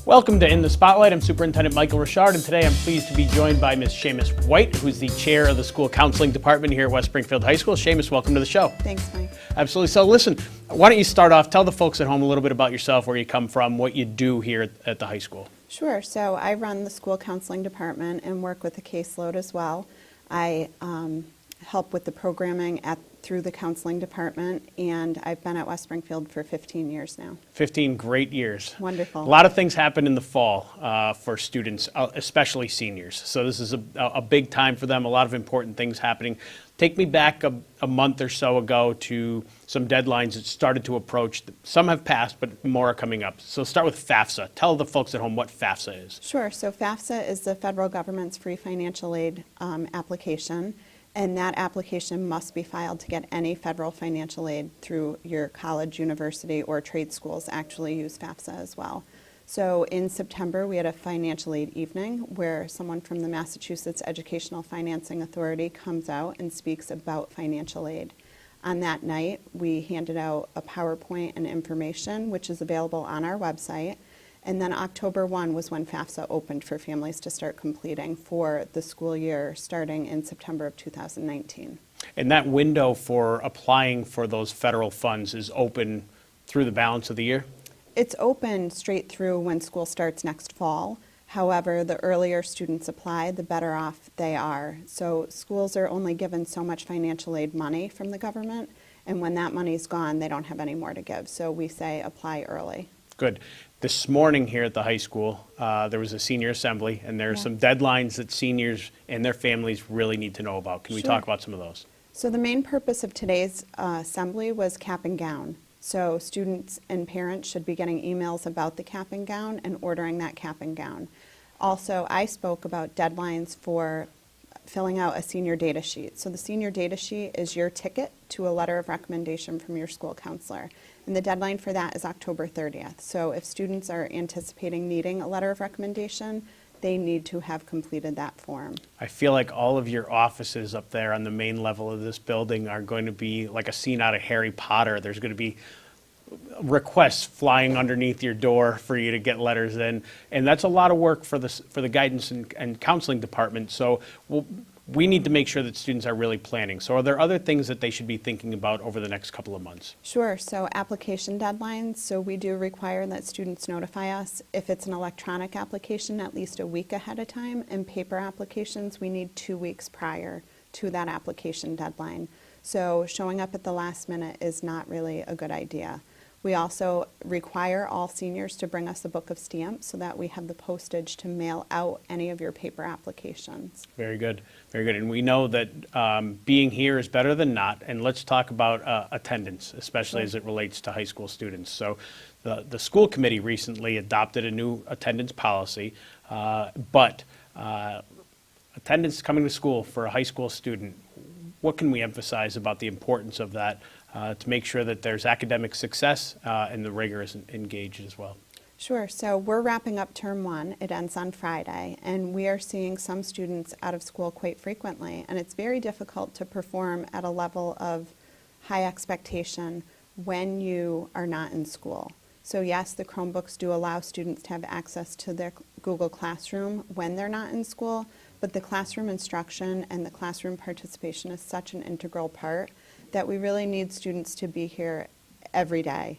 Welcome to In the Spotlight. I'm Superintendent Michael Richard, and today I'm pleased to be joined by Ms. Shamis White, who's the chair of the school counseling department here at West Springfield High School. Shamis, welcome to the show. Thanks, Mike. Absolutely. So listen, why don't you start off, tell the folks at home a little bit about yourself, where you come from, what you do here at the high school. Sure. So I run the school counseling department and work with the caseload as well. I help with the programming through the counseling department, and I've been at West Springfield for 15 years now. 15 great years. Wonderful. A lot of things happen in the fall for students, especially seniors. So this is a big time for them, a lot of important things happening. Take me back a month or so ago to some deadlines that started to approach. Some have passed, but more are coming up. So start with Fafsa. Tell the folks at home what Fafsa is. Sure. So Fafsa is the federal government's free financial aid application. And that application must be filed to get any federal financial aid through your college, university, or trade schools actually use Fafsa as well. So in September, we had a financial aid evening where someone from the Massachusetts Educational Financing Authority comes out and speaks about financial aid. On that night, we handed out a PowerPoint and information, which is available on our website. And then October 1 was when Fafsa opened for families to start completing for the school year starting in September of 2019. And that window for applying for those federal funds is open through the balance of the year? It's open straight through when school starts next fall. However, the earlier students apply, the better off they are. So schools are only given so much financial aid money from the government, and when that money's gone, they don't have any more to give. So we say apply early. Good. This morning here at the high school, there was a senior assembly, and there are some deadlines that seniors and their families really need to know about. Can we talk about some of those? So the main purpose of today's assembly was cap and gown. So students and parents should be getting emails about the cap and gown and ordering that cap and gown. Also, I spoke about deadlines for filling out a senior data sheet. So the senior data sheet is your ticket to a letter of recommendation from your school counselor. And the deadline for that is October 30th. So if students are anticipating needing a letter of recommendation, they need to have completed that form. I feel like all of your offices up there on the main level of this building are going to be like a scene out of Harry Potter. There's going to be requests flying underneath your door for you to get letters in, and that's a lot of work for the guidance and counseling department. So we need to make sure that students are really planning. So are there other things that they should be thinking about over the next couple of months? Sure. So application deadlines. So we do require that students notify us if it's an electronic application at least a week ahead of time, and paper applications we need 2 weeks prior to that application deadline. So showing up at the last minute is not really a good idea. We also require all seniors to bring us a book of stamps so that we have the postage to mail out any of your paper applications. Very good, very good. And we know that being here is better than not. And let's talk about attendance, especially as it relates to high school students. So the school committee recently adopted a new attendance policy, but attendance coming to school for a high school student, what can we emphasize about the importance of that to make sure that there's academic success and the rigor is engaged as well? Sure. So we're wrapping up term 1. It ends on Friday, and we are seeing some students out of school quite frequently, and it's very difficult to perform at a level of high expectation when you are not in school. So yes, the Chromebooks do allow students to have access to their Google Classroom when they're not in school, but the classroom instruction and the classroom participation is such an integral part that we really need students to be here every day.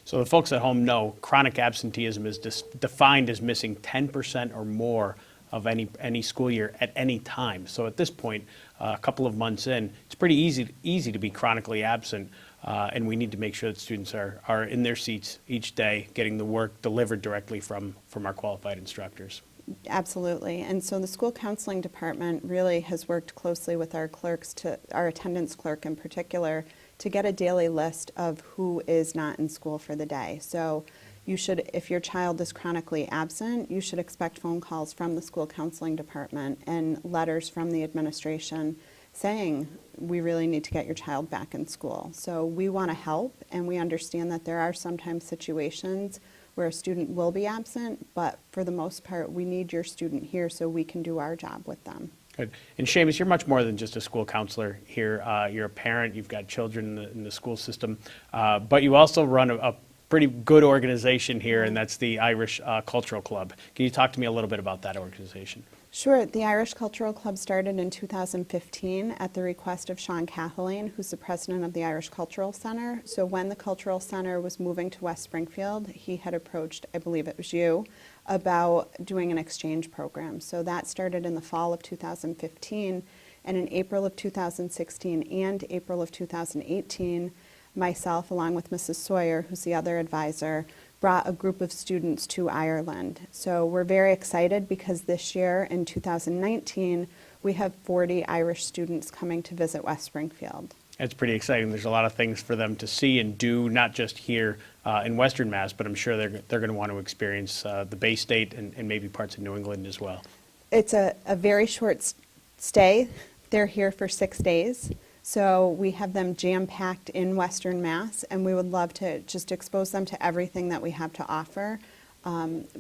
So the folks at home know chronic absenteeism is defined as missing 10% or more of any school year at any time. So at this point, a couple of months in, it's pretty easy to be chronically absent, and we need to make sure that students are in their seats each day, getting the work delivered directly from our qualified instructors. Absolutely. And so the school counseling department really has worked closely with our clerks, our attendance clerk in particular, to get a daily list of who is not in school for the day. So you should, if your child is chronically absent, you should expect phone calls from the school counseling department and letters from the administration saying, we really need to get your child back in school. So we want to help, and we understand that there are sometimes situations where a student will be absent, but for the most part, we need your student here so we can do our job with them. Good. And Shamis, you're much more than just a school counselor here. You're a parent, you've got children in the school system, but you also run a pretty good organization here, and that's the Irish Cultural Club. Can you talk to me a little bit about that organization? Sure. The Irish Cultural Club started in 2015 at the request of Sean Kathleen, who's the president of the Irish Cultural Center. So when the Cultural Center was moving to West Springfield, he had approached, I believe it was you, about doing an exchange program. So that started in the fall of 2015, and in April of 2016 and April of 2018, myself, along with Mrs. Sawyer, who's the other advisor, brought a group of students to Ireland. So we're very excited because this year, in 2019, we have 40 Irish students coming to visit West Springfield. It's pretty exciting. There's a lot of things for them to see and do, not just here in Western Mass, but I'm sure they're going to want to experience the Bay State and maybe parts of New England as well. It's a very short stay. They're here for 6 days. So we have them jam-packed in Western Mass, and we would love to just expose them to everything that we have to offer.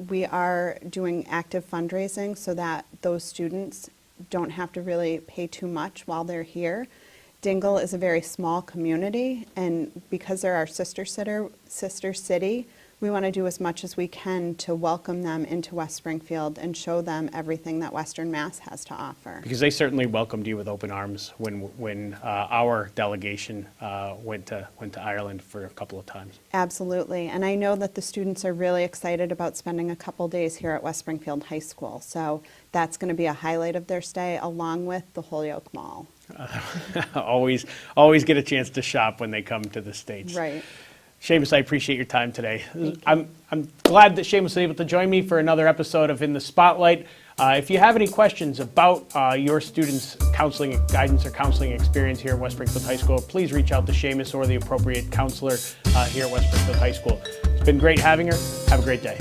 We are doing active fundraising so that those students don't have to really pay too much while they're here. Dingle is a very small community, and because they're our sister city, we want to do as much as we can to welcome them into West Springfield and show them everything that Western Mass has to offer. Because they certainly welcomed you with open arms when our delegation went to Ireland for a couple of times. Absolutely, and I know that the students are really excited about spending a couple days here at West Springfield High School, so that's going to be a highlight of their stay, along with the Holyoke Mall. Always get a chance to shop when they come to the States. Right. Shamis, I appreciate your time today. Thank you. I'm glad that Shamis was able to join me for another episode of In the Spotlight. If you have any questions about your students' counseling guidance or counseling experience here at West Springfield High School, please reach out to Shamis or the appropriate counselor here at West Springfield High School. It's been great having her. Have a great day.